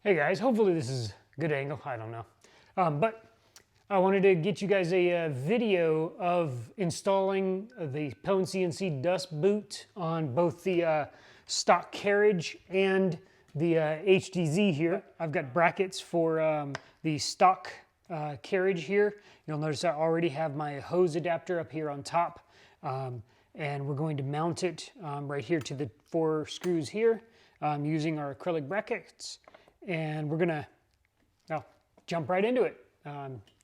Hey guys, hopefully this is a good angle, I don't know. But I wanted to get you guys a video of installing the PwnCNC Dust Boot on both the stock Carriage and the HDZ here. I've got brackets for the stock Carriage here. You'll notice I already have my hose adapter up here on top. And we're going to mount it right here to the 4 screws here using our acrylic brackets. And we're gonna jump right into it.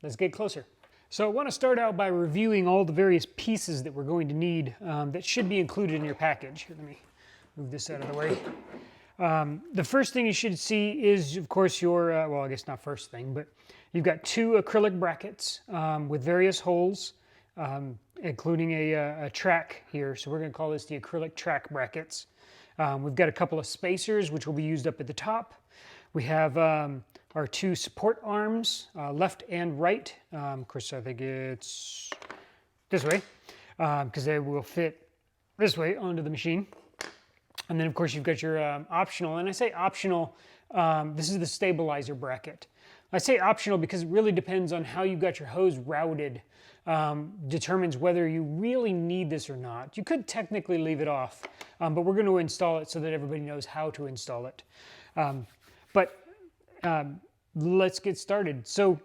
Let's get closer. So I want to start out by reviewing all the various pieces that we're going to need that should be included in your package. Here, let me move this out of the way. The first thing you should see is, of course, your, well, I guess not first thing, but you've got 2 acrylic brackets with various holes, including a track here. So we're going to call this the acrylic track brackets. We've got a couple of spacers, which will be used up at the top. We have our 2 support arms, left and right. Of course, I think it's this way, because they will fit this way onto the machine. And then, of course, you've got your optional, and I say optional, this is the stabilizer bracket. I say optional because it really depends on how you got your hose routed, determines whether you really need this or not. You could technically leave it off, but we're going to install it so that everybody knows how to install it. Let's get started. So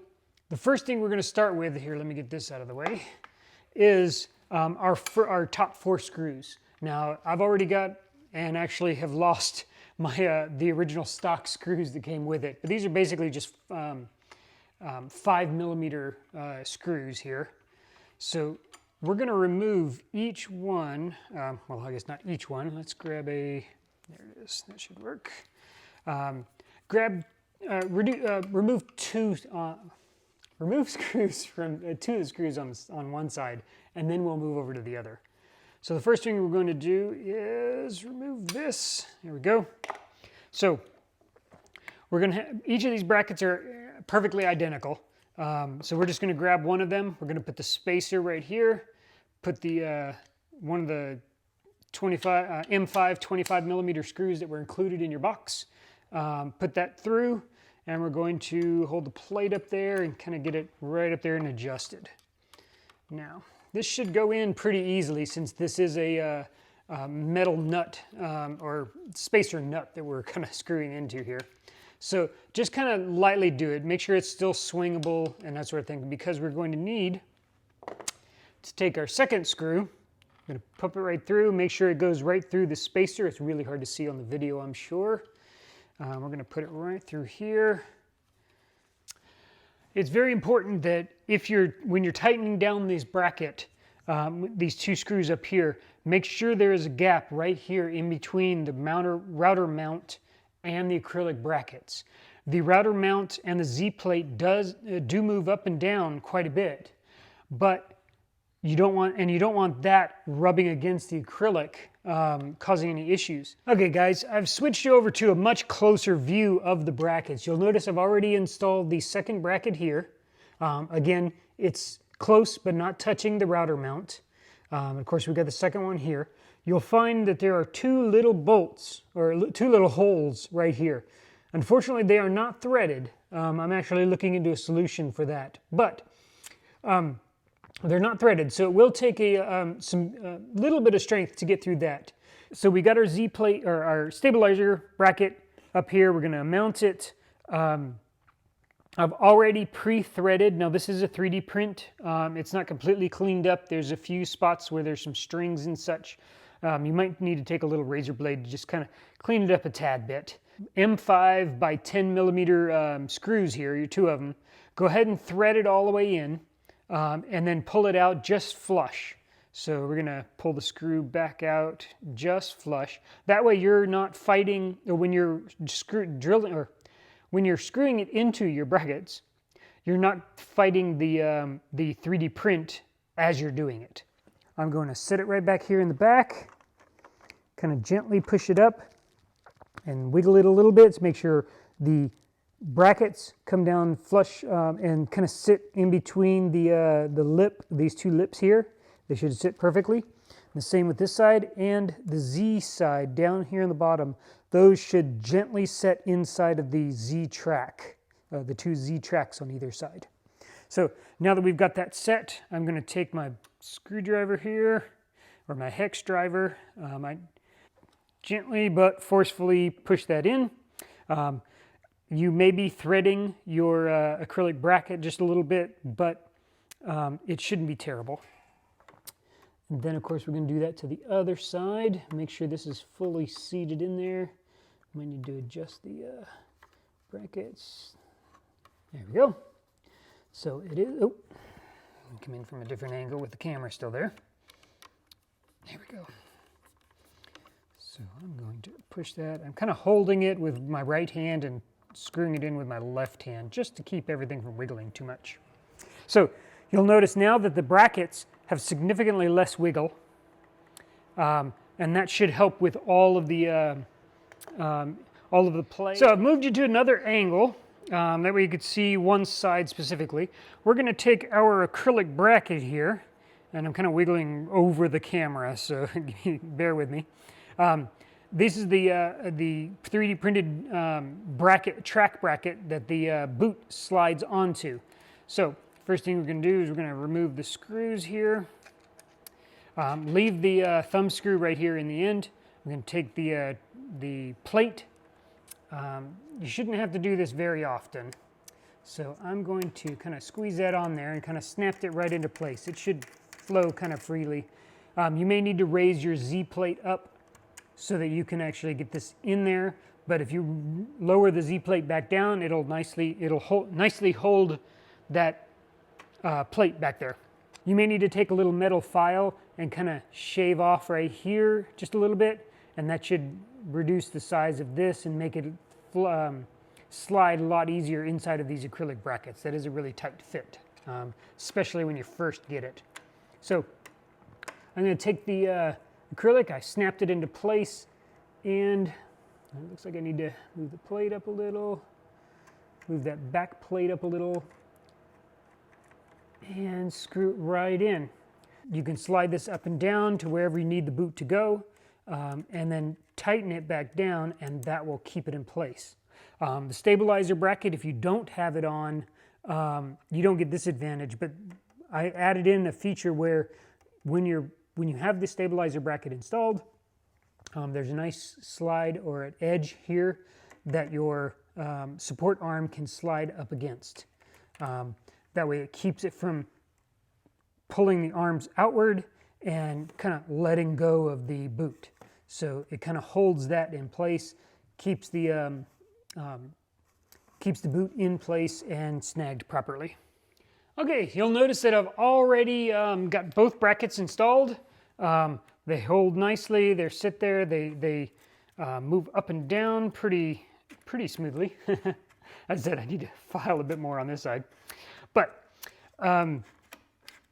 the first thing we're going to start with, here, let me get this out of the way, is our top 4 screws. Now, I've already got, and actually have lost, my the original stock screws that came with it. But these are basically just 5mm screws here. So we're going to remove each one, well, I guess not each one. Let's grab a, there it is, that should work. Remove 2 screws from 2 of the screws on one side, and then we'll move over to the other. So the first thing we're going to do is remove this. There we go. So we're going to have, each of these brackets are perfectly identical. So we're just going to grab one of them. We're going to put the spacer right here. Put the one of the M5 25mm screws that were included in your box. Put that through, and we're going to hold the plate up there and kind of get it right up there and adjusted. Now, this should go in pretty easily since this is a metal nut or spacer nut that we're kind of screwing into here. So just kind of lightly do it. Make sure it's still swingable and that sort of thing, because we're going to need to take our second screw. I'm going to pop it right through, make sure it goes right through the spacer. It's really hard to see on the video, I'm sure. We're going to put it right through here. It's very important that when you're tightening down this bracket, these 2 screws up here, make sure there is a gap right here in between the router mount and the acrylic brackets. The router mount and the Z-plate do move up and down quite a bit, but you don't want that rubbing against the acrylic, causing any issues. Okay guys, I've switched over to a much closer view of the brackets. You'll notice I've already installed the second bracket here. Again, it's close but not touching the router mount. Of course, we've got the second one here. You'll find that there are 2 little bolts, or 2 little holes right here. Unfortunately, they are not threaded. I'm actually looking into a solution for that, but they're not threaded, so it will take a little bit of strength to get through that. So we got our Z-plate, or our stabilizer bracket up here. We're going to mount it. I've already pre-threaded. Now this is a 3D print. It's not completely cleaned up. There's a few spots where there's some strings and such. You might need to take a little razor blade to just kind of clean it up a tad bit. M5 by 10mm screws here, your 2 of them. Go ahead and thread it all the way in. And then pull it out just flush. So we're going to pull the screw back out just flush. That way you're not fighting, or when you're drilling, or when you're screwing it into your brackets, you're not fighting the 3D print as you're doing it. I'm going to set it right back here in the back, kind of gently push it up and wiggle it a little bit to make sure the brackets come down flush and kind of sit in between the lip, these 2 lips here. They should sit perfectly. The same with this side, and the Z side down here in the bottom. Those should gently set inside of the Z track, the two Z tracks on either side. So now that we've got that set, I'm going to take my screwdriver here, or my hex driver. I gently but forcefully push that in. You may be threading your acrylic bracket just a little bit, but it shouldn't be terrible. And then of course we're going to do that to the other side. Make sure this is fully seated in there. We need to adjust the brackets. There we go. So it is, oh, come in from a different angle with the camera still there. There we go. So I'm going to push that. I'm kind of holding it with my right hand and screwing it in with my left hand just to keep everything from wiggling too much. So you'll notice now that the brackets have significantly less wiggle, and that should help with all of the play. So I've moved you to another angle, that way you could see one side specifically. We're going to take our acrylic bracket here, and I'm kind of wiggling over the camera, so bear with me. This is the 3D printed track bracket that the boot slides onto. So first thing we're going to do is we're going to remove the screws here. Leave the thumb screw right here in the end. I'm going to take the plate. You shouldn't have to do this very often. So I'm going to kind of squeeze that on there and kind of snapped it right into place. It should flow kind of freely. You may need to raise your Z plate up so that you can actually get this in there. But if you lower the Z plate back down, it'll nicely hold that plate back there. You may need to take a little metal file and kind of shave off right here just a little bit, and that should reduce the size of this and make it slide a lot easier inside of these acrylic brackets. That is a really tight fit, especially when you first get it. So I'm going to take the acrylic, I snapped it into place, and it looks like I need to move the plate up a little, move that back plate up a little, and screw it right in. You can slide this up and down to wherever you need the boot to go, and then tighten it back down, and that will keep it in place. The stabilizer bracket, if you don't have it on, you don't get this advantage, but I added in a feature where when you have the stabilizer bracket installed, there's a nice slide or an edge here that your support arm can slide up against. That way it keeps it from pulling the arms outward and kind of letting go of the boot. So it kind of holds that in place, keeps the boot in place and snagged properly. Okay, you'll notice that I've already got both brackets installed. They hold nicely, they sit there, they move up and down pretty smoothly. As I said, I need to file a bit more on this side. But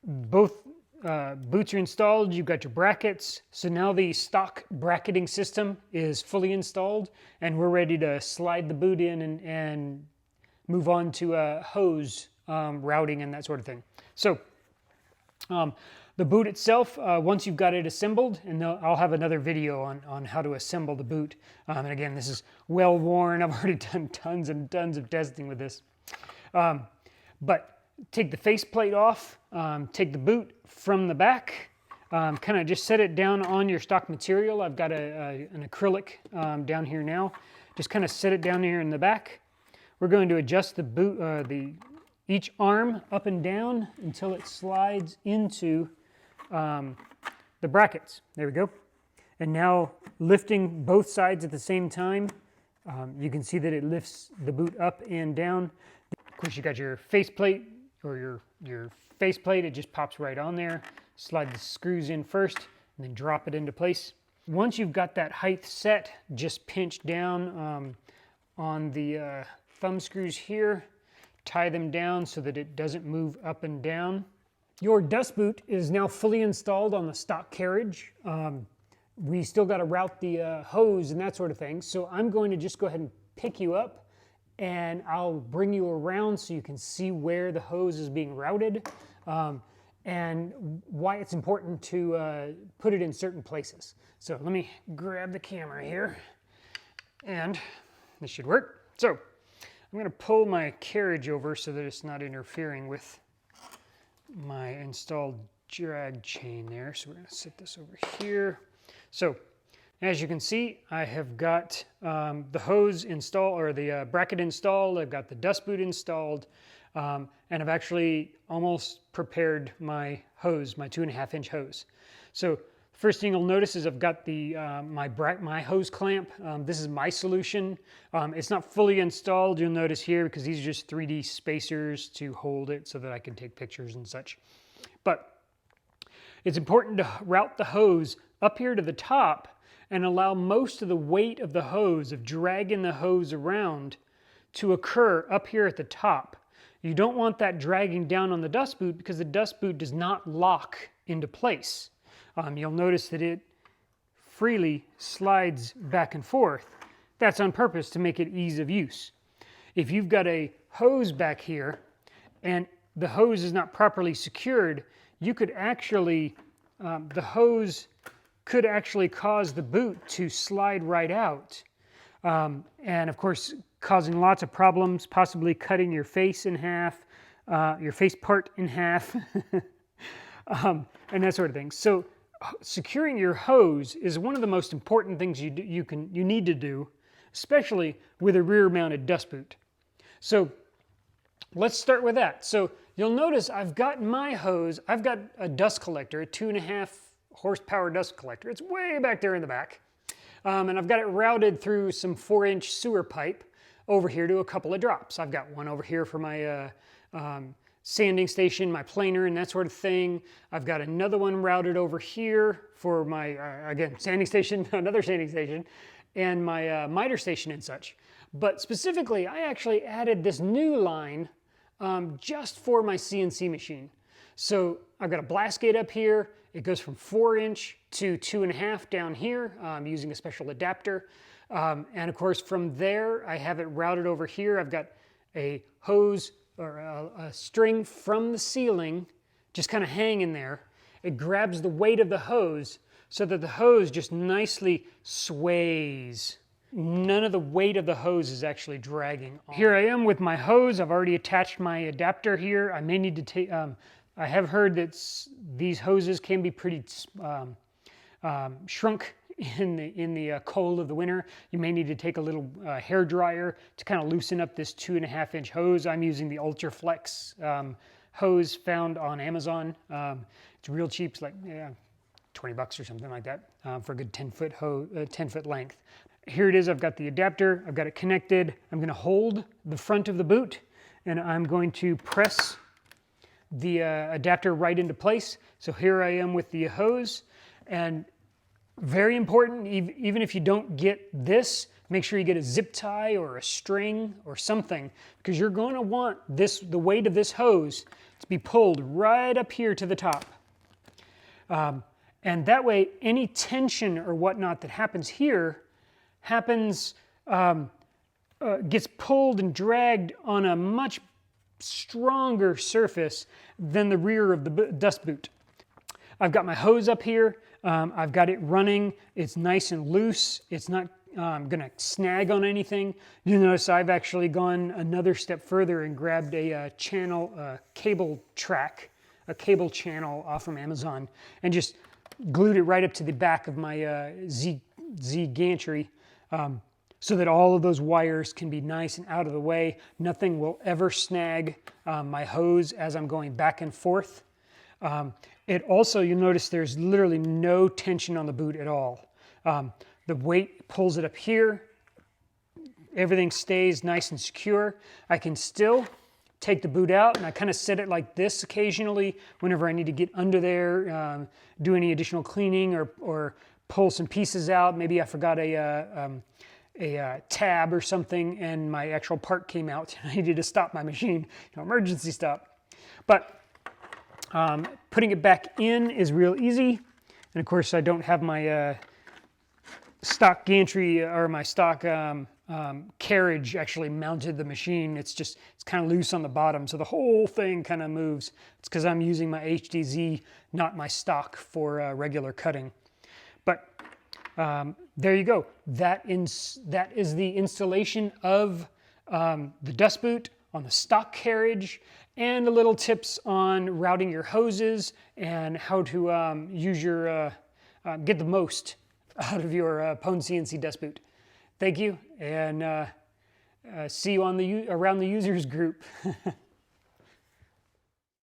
both boots are installed, you've got your brackets, so now the stock bracketing system is fully installed, and we're ready to slide the boot in and move on to hose routing and that sort of thing. So the boot itself, once you've got it assembled, and I'll have another video on how to assemble the boot. And again, this is well worn. I've already done tons and tons of testing with this. But take the faceplate off, take the boot from the back, kind of just set it down on your stock material. I've got an acrylic down here now. Just kind of set it down here in the back. We're going to adjust the boot, each arm up and down until it slides into the brackets. There we go. And now lifting both sides at the same time, you can see that it lifts the boot up and down. Of course, you got your faceplate or your faceplate. It just pops right on there. Slide the screws in first and then drop it into place. Once you've got that height set, just pinch down on the thumb screws here. Tie them down so that it doesn't move up and down. Your dust boot is now fully installed on the stock carriage. We still got to route the hose and that sort of thing. So I'm going to just go ahead and pick you up, and I'll bring you around so you can see where the hose is being routed. and why it's important to put it in certain places. So let me grab the camera here, and this should work. So I'm going to pull my carriage over so that it's not interfering with my installed drag chain there. So we're going to set this over here. So as you can see, I have got the hose installed, or the bracket installed. I've got the dust boot installed, and I've actually almost prepared my hose, my 2.5-inch hose. So first thing you'll notice is I've got the my hose clamp. This is my solution. It's not fully installed, you'll notice here, because these are just 3D spacers to hold it so that I can take pictures and such. But it's important to route the hose up here to the top and allow most of the weight of the hose, of dragging the hose around, to occur up here at the top. You don't want that dragging down on the dust boot, because the dust boot does not lock into place. You'll notice that it freely slides back and forth. That's on purpose to make it ease of use. If you've got a hose back here and the hose is not properly secured, you could actually, the hose could actually cause the boot to slide right out. And of course, causing lots of problems, possibly cutting your face in half, your face part in half, and that sort of thing. So securing your hose is one of the most important things you need to do, especially with a rear-mounted dust boot. So let's start with that. So you'll notice I've got my hose, I've got a dust collector, a 2.5 horsepower dust collector. It's way back there in the back. And I've got it routed through some 4-inch sewer pipe over here to a couple of drops. I've got one over here for my sanding station, my planer and that sort of thing. I've got another one routed over here for my, again, sanding station, another sanding station, and my miter station and such. But specifically, I actually added this new line just for my CNC machine. So I've got a blast gate up here. It goes from 4-inch to 2.5 down here using a special adapter. And of course, from there, I have it routed over here. I've got a hose or a string from the ceiling just kind of hanging there. It grabs the weight of the hose so that the hose just nicely sways. None of the weight of the hose is actually dragging on. Here I am with my hose. I've already attached my adapter here. I may need to take, I have heard that these hoses can be pretty shrunk in the cold of the winter. You may need to take a little hair dryer to kind of loosen up this 2.5-inch hose. I'm using the Ultraflex hose found on Amazon. It's real cheap. It's like 20 bucks or something like that for a good 10-foot length. Here it is. I've got the adapter. I've got it connected. I'm going to hold the front of the boot, and I'm going to press the adapter right into place. So here I am with the hose, and very important, even if you don't get this, make sure you get a zip tie or a string or something, because you're going to want the weight of this hose to be pulled right up here to the top. And that way, any tension or whatnot that happens here gets pulled and dragged on a much stronger surface than the rear of the dust boot. I've got my hose up here. I've got it running. It's nice and loose. It's not going to snag on anything. You notice I've actually gone another step further and grabbed a cable track, a cable channel off from Amazon, and just glued it right up to the back of my Z gantry, so that all of those wires can be nice and out of the way. Nothing will ever snag my hose as I'm going back and forth. It also, you'll notice there's literally no tension on the boot at all. The weight pulls it up here. Everything stays nice and secure. I can still take the boot out, and I kind of set it like this occasionally whenever I need to get under there, do any additional cleaning or pull some pieces out. Maybe I forgot a tab or something and my actual part came out. I needed to stop my machine, emergency stop. But putting it back in is real easy. And of course, I don't have my stock gantry or my stock Carriage actually mounted the machine. It's kind of loose on the bottom, so the whole thing kind of moves. It's because I'm using my HDZ, not my stock, for regular cutting. But there you go. That is the installation of the Dust Boot on the stock Carriage, and a little tips on routing your hoses and how to use your get the most out of your PwnCNC Dust Boot. Thank you, and see you on around the users group.